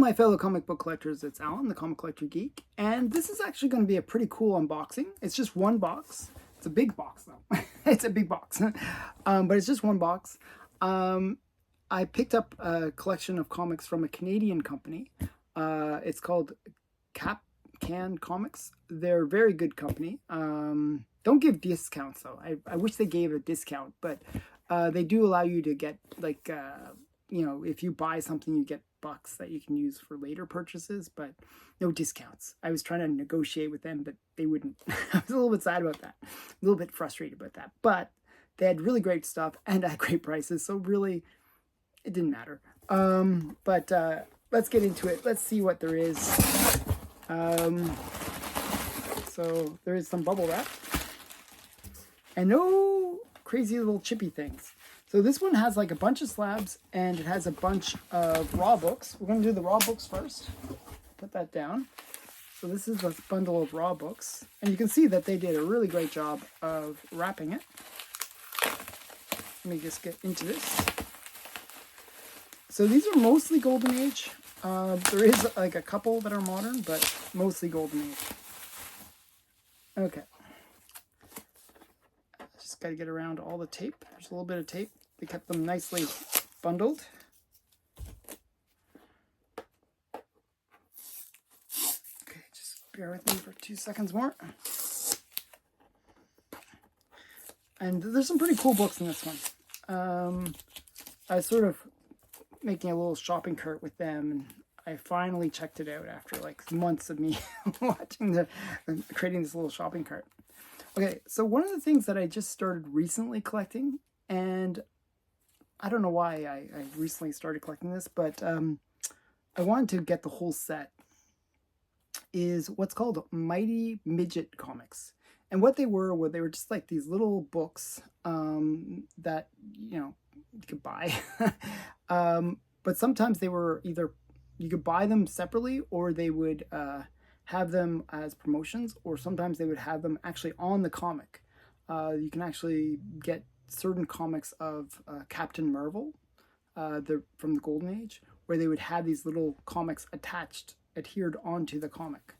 my fellow comic book collectors, it's Alan, the Comic Collector Geek, and this is actually going to be a pretty cool unboxing. It's just one box. It's a big box, though. It's a big box, but it's just one box. I picked up a collection of comics from a Canadian company. It's called Can Comics. They're a very good company. Don't give discounts, though. I wish they gave a discount, but they do allow you to get, like, if you buy something, you get bucks that you can use for later purchases, but no discounts. I was trying to negotiate with them, but they wouldn't. I was a little bit sad about that, a little bit frustrated about that, but they had really great stuff and at great prices, so really it didn't matter. But let's get into it. Let's see what there is. So there is some bubble wrap and no crazy little chippy things. So this one has like a bunch of slabs and it has a bunch of raw books. We're going to do the raw books first. Put that down. So this is a bundle of raw books. And you can see that they did a really great job of wrapping it. Let me just get into this. So these are mostly Golden Age. There is like a couple that are modern, but mostly Golden Age. Okay. Just got to get around all the tape. There's a little bit of tape. They kept them nicely bundled. Okay, just bear with me for 2 seconds more. And there's some pretty cool books in this one. I was sort of making a little shopping cart with them, and I finally checked it out after like months of me creating this little shopping cart. Okay, so one of the things that I just started recently collecting, and I don't know why I recently started collecting this, but I wanted to get the whole set, is what's called Mighty Midget comics. And what they were they were just like these little books that, you could buy. But sometimes they were either, you could buy them separately, or they would have them as promotions, or sometimes they would have them actually on the comic. You can actually get certain comics of Captain Marvel from the Golden Age, where they would have these little comics adhered onto the comic.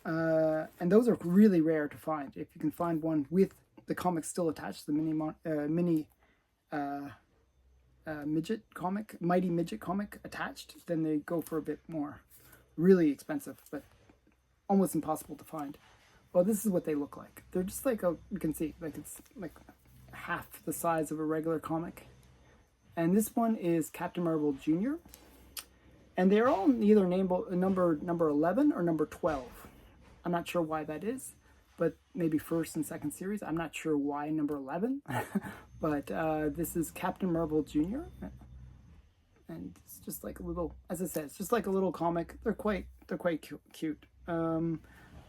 And those are really rare to find. If you can find one with the comic still attached, the mini midget comic, Mighty Midget comic attached, then they go for a bit more. Really expensive, but almost impossible to find. Well, this is what they look like. They're just like, you can see, like it's like half the size of a regular comic. And this one is Captain Marvel Jr. And they're all either number 11 or number 12. I'm not sure why that is, but maybe first and second series. I'm not sure why number 11, but this is Captain Marvel Jr. And it's just like a little, as I said, it's just like a little comic. They're quite cute.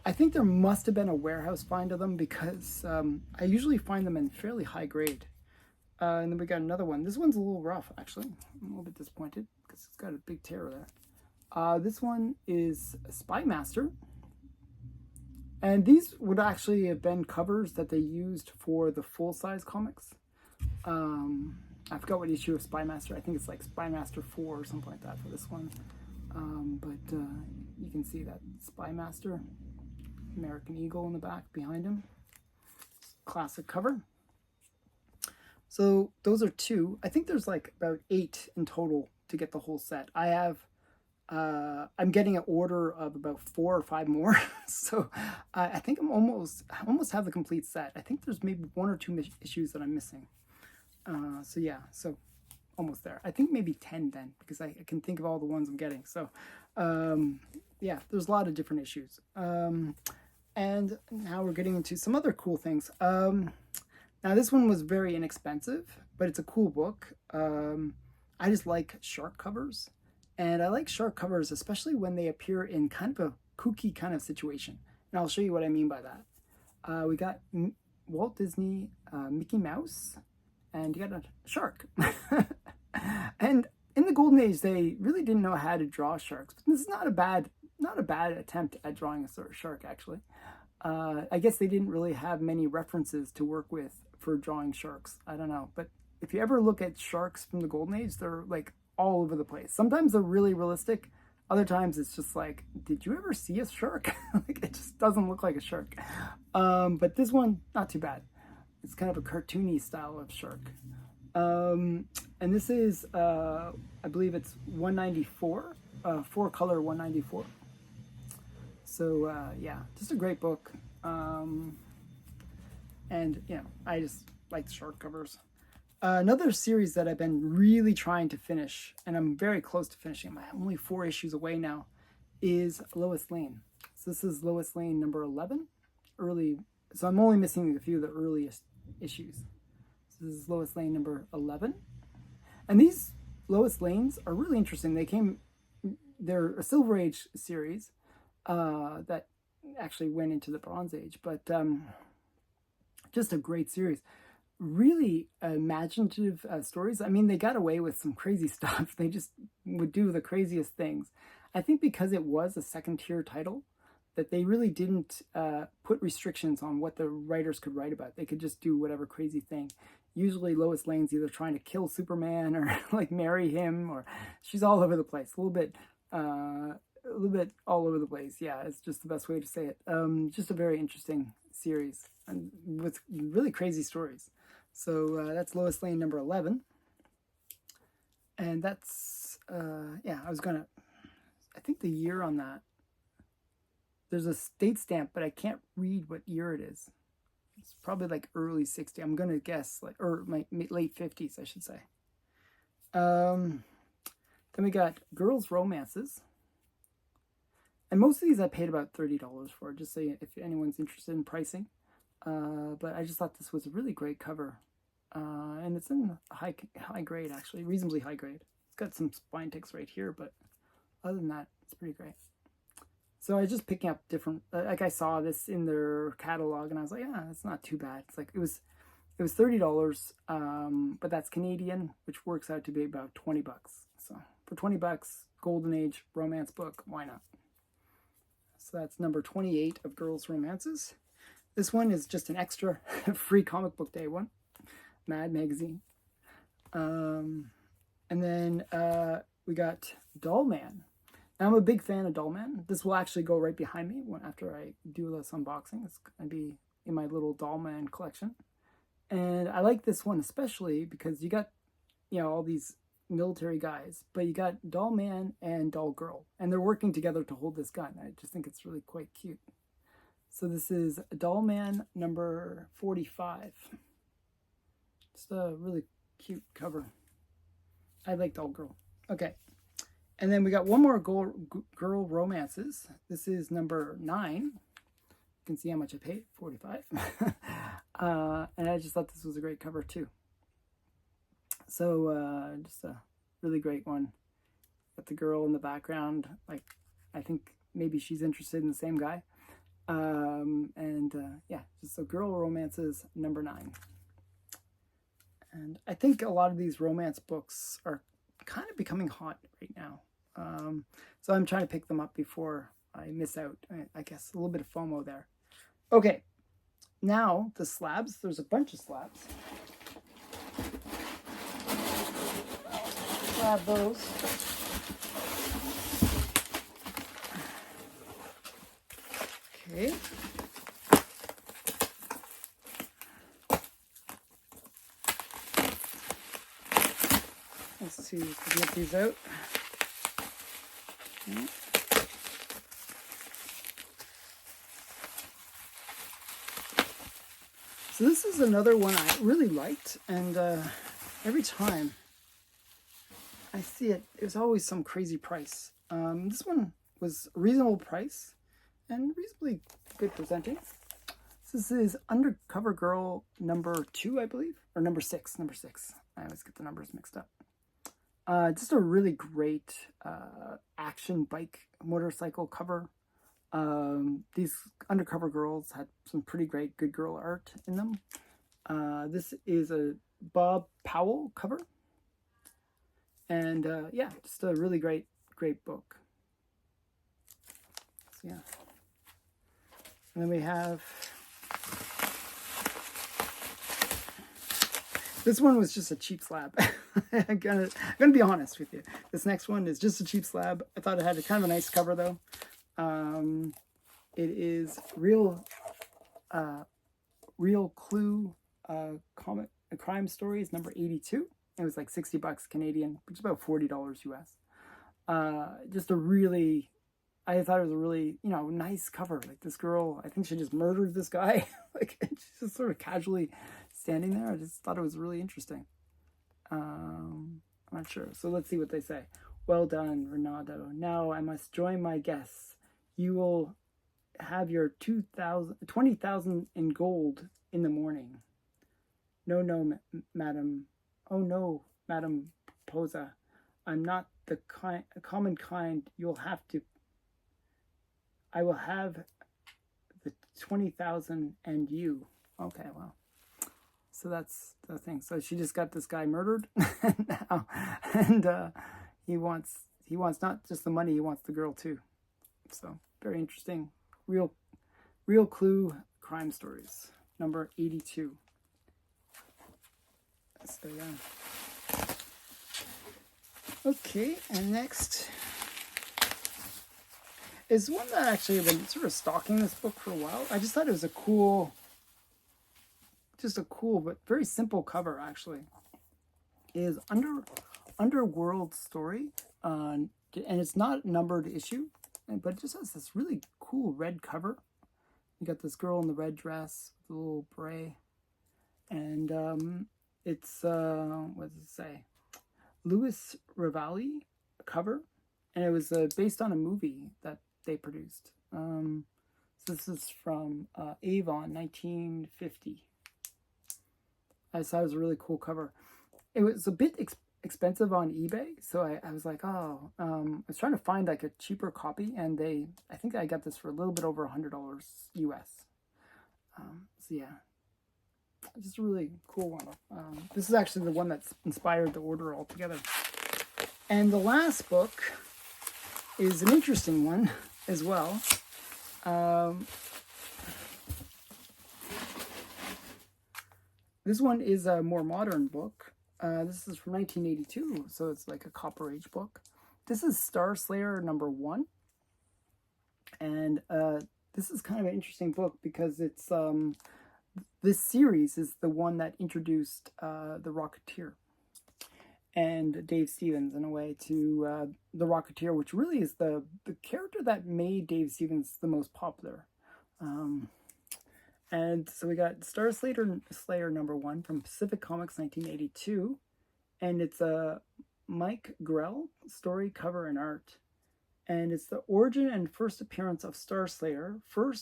I think there must have been a warehouse find of them, because I usually find them in fairly high grade. And then we got another one. This one's a little rough, actually. I'm a little bit disappointed because it's got a big tear there. This one is Spy Master. And these would actually have been covers that they used for the full-size comics. I forgot what issue of Spy Master. I think it's like Spy Master 4 or something like that for this one. But you can see that Spy Master, American Eagle in the back behind him. Classic cover. So those are 2. I think there's like about 8 in total to get the whole set. I have, I'm getting an order of about 4 or 5 more. So I think I almost have the complete set. I think there's maybe 1 or 2 issues that I'm missing. So yeah, so almost there. I think maybe 10 then, because I can think of all the ones I'm getting. So yeah, there's a lot of different issues. And now we're getting into some other cool things. Now this one was very inexpensive, but it's a cool book. I just like shark covers. And I like shark covers, especially when they appear in kind of a kooky kind of situation. And I'll show you what I mean by that. We got Walt Disney, Mickey Mouse, and you got a shark. And in the Golden Age, they really didn't know how to draw sharks. This is not a bad attempt at drawing a shark, actually. I guess they didn't really have many references to work with for drawing sharks. I don't know. But if you ever look at sharks from the Golden Age, they're like all over the place. Sometimes they're really realistic. Other times it's just like, did you ever see a shark? Like, it just doesn't look like a shark. But this one, not too bad. It's kind of a cartoony style of shark. And this is, I believe it's 194, 4-color 194. So yeah, just a great book. And you know, I just like the shark covers. Another series that I've been really trying to finish, and I'm very close to finishing, I'm only 4 issues away now, is Lois Lane. So this is Lois Lane number 11, early. So I'm only missing a few of the earliest issues. So this is Lois Lane number 11. And these Lois Lanes are really interesting. They're a Silver Age series that actually went into the Bronze Age, but just a great series. Really imaginative stories. I mean, they got away with some crazy stuff. They just would do the craziest things. I think because it was a second-tier title, that they really didn't put restrictions on what the writers could write about. They could just do whatever crazy thing. Usually Lois Lane's either trying to kill Superman or like marry him, or she's all over the place. A little bit all over the place. Yeah, it's just the best way to say it. Just a very interesting series and with really crazy stories. So that's Lois Lane number 11. And that's, yeah, I think the year on that, there's a date stamp, but I can't read what year it is. It's probably like early 60s. I'm going to guess, like, or my late 50s, I should say. Then we got Girls' Romances. And most of these I paid about $30 for, just so if anyone's interested in pricing. But I just thought this was a really great cover. And it's in high grade, actually, reasonably high grade. It's got some spine ticks right here, but other than that, it's pretty great. So I was just picking up different, like I saw this in their catalog and I was like, yeah, it's not too bad. It's like, it was $30, but that's Canadian, which works out to be about 20 bucks. So for 20 bucks, Golden Age romance book, why not? So that's number 28 of Girls' Romances. This one is just an extra free comic book day one, Mad Magazine. And then we got Doll Man. Now, I'm a big fan of Doll Man. This will actually go right behind me after I do this unboxing. It's going to be in my little Doll Man collection. And I like this one especially because you got, you know, all these military guys, but you got Doll Man and Doll Girl, and they're working together to hold this gun. I just think it's really quite cute. So this is Doll Man number 45. Just a really cute cover. I like Doll Girl. Okay. And then we got one more girl romances. This is number 9. You can see how much I paid, 45. And I just thought this was a great cover too. So just a really great one. Got the girl in the background. Like, I think maybe she's interested in the same guy. Yeah, just so girl romances number 9. And I think a lot of these romance books are kind of becoming hot right now. So I'm trying to pick them up before I miss out. I guess a little bit of FOMO there. Okay, now the slabs. There's a bunch of slabs. Grab those. Okay. Let's see if we can get these out. Okay. So this is another one I really liked, and every time I see it, there's always some crazy price. This one was a reasonable price and reasonably good presenting. So this is Undercover Girl number 2, I believe, or number 6. Number 6. I always get the numbers mixed up. Just a really great action bike motorcycle cover. These Undercover Girls had some pretty great good girl art in them. This is a Bob Powell cover. And yeah, just a really great book. So, yeah. And then we have This one was just a cheap slab. I'm gonna be honest with you. This next one is just a cheap slab. I thought it had a kind of a nice cover though. It is Real Clue comic crime stories number 82. It was like $60 Canadian, which is about $40 US. Just a really, I thought it was a really, nice cover. Like this girl, I think she just murdered this guy. Like she's just sort of casually standing there. I just thought it was really interesting. I'm not sure. So let's see what they say. Well done, Renato. Now I must join my guests. You will have your 20,000 in gold in the morning. No, madam. Oh no, Madam Posa. I'm not the common kind. I will have the 20,000 and you. Okay, well. So that's the thing. So she just got this guy murdered now, and he wants not just the money, he wants the girl too. So very interesting. Real Clue crime stories, number 82. So yeah. Okay, and next is one that actually I've been sort of stalking this book for a while. I just thought it was just a cool but very simple cover actually. Is Underworld Story, and it's not a numbered issue, but it just has this really cool red cover. You got this girl in the red dress with a little beret, and it's what does it say? Louis Rivali cover, and it was based on a movie that they produced. So this is from Avon, 1950. I thought it was a really cool cover. It was a bit expensive on eBay, so I was like, oh, I was trying to find like a cheaper copy, and I think I got this for a little bit over $100 US. So yeah, just a really cool one. This is actually the one that's inspired the order altogether. And the last book is an interesting one as well. This one is a more modern book. This is from 1982, so it's like a Copper Age book. This is Star Slayer number 1. And this is kind of an interesting book because it's this series is the one that introduced the Rocketeer and Dave Stevens in a way to the Rocketeer, which really is the character that made Dave Stevens the most popular. And so we got Star Slayer number 1 from Pacific Comics 1982, and it's a Mike Grell story, cover, and art. And it's the origin and first appearance of Star Slayer, full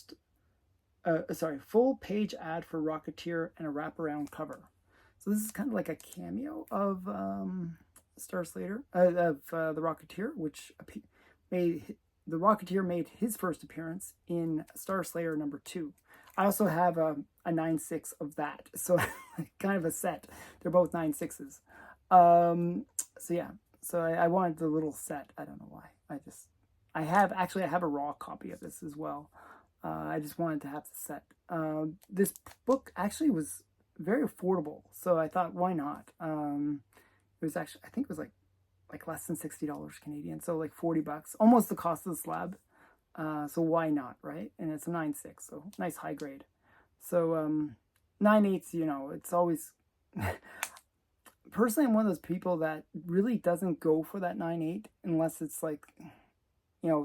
page ad for Rocketeer and a wraparound cover. So this is kind of like a cameo of Star Slayer, of the Rocketeer, which the Rocketeer made his first appearance in Star Slayer number 2. I also have a 9.6 of that, so kind of a set. They're both 9.6s. So yeah, so I wanted the little set. I don't know why. I have a raw copy of this as well. I just wanted to have the set. This book actually was very affordable, so I thought, why not? It was actually, I think it was like less than $60 Canadian, so like $40, almost the cost of the slab. So why not, right? And it's a 9.6, so nice high grade. So 9.8s, it's always personally, I'm one of those people that really doesn't go for that 9.8 unless it's like,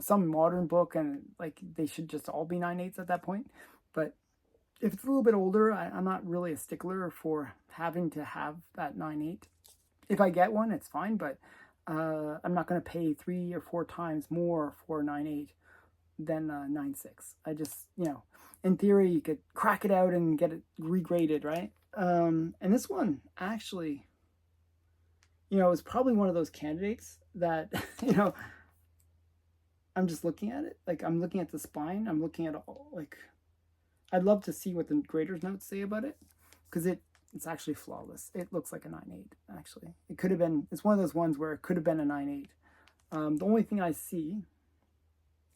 some modern book and like they should just all be 9.8s at that point. But if it's a little bit older, I'm not really a stickler for having to have that 9.8. If I get one, it's fine, but I'm not going to pay 3 or 4 times more for 9.8 than 9.6. I just, in theory, you could crack it out and get it regraded, right? And this one actually, is probably one of those candidates that, I'm just looking at it. Like, I'm looking at the spine. I'm looking at all, like, I'd love to see what the grader's notes say about it, because it's actually flawless. It looks like a 9.8, actually. It could have been, it's one of those ones where it could have been a 9.8. The only thing I see,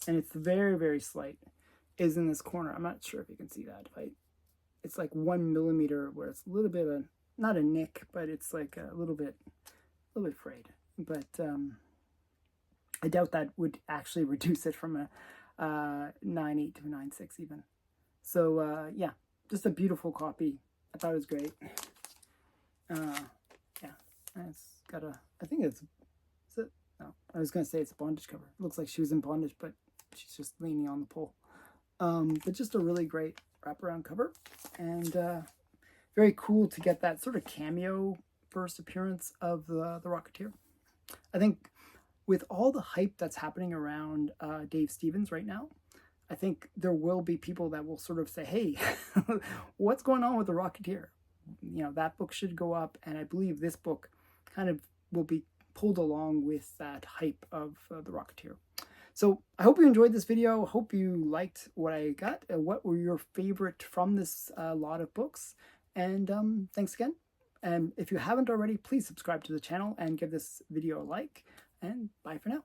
and it's very, very slight, is in this corner. I'm not sure if you can see that. It's like 1 millimeter where it's a little bit of not a nick, but it's like a little bit frayed. But I doubt that would actually reduce it from a 9.8 to a 9.6 even. So yeah, just a beautiful copy. I thought it was great. Yeah, it's got a, I think it's, is it? No, I was going to say it's a bondage cover. It looks like she was in bondage, but she's just leaning on the pole. But just a really great wraparound cover. And very cool to get that sort of cameo first appearance of the Rocketeer. I think with all the hype that's happening around Dave Stevens right now, I think there will be people that will sort of say, hey, what's going on with the Rocketeer? You know, that book should go up, and I believe this book kind of will be pulled along with that hype of the Rocketeer. So I hope you enjoyed this video. Hope you liked what I got. What were your favorite from this lot of books? And thanks again. And if you haven't already, please subscribe to the channel and give this video a like. And bye for now.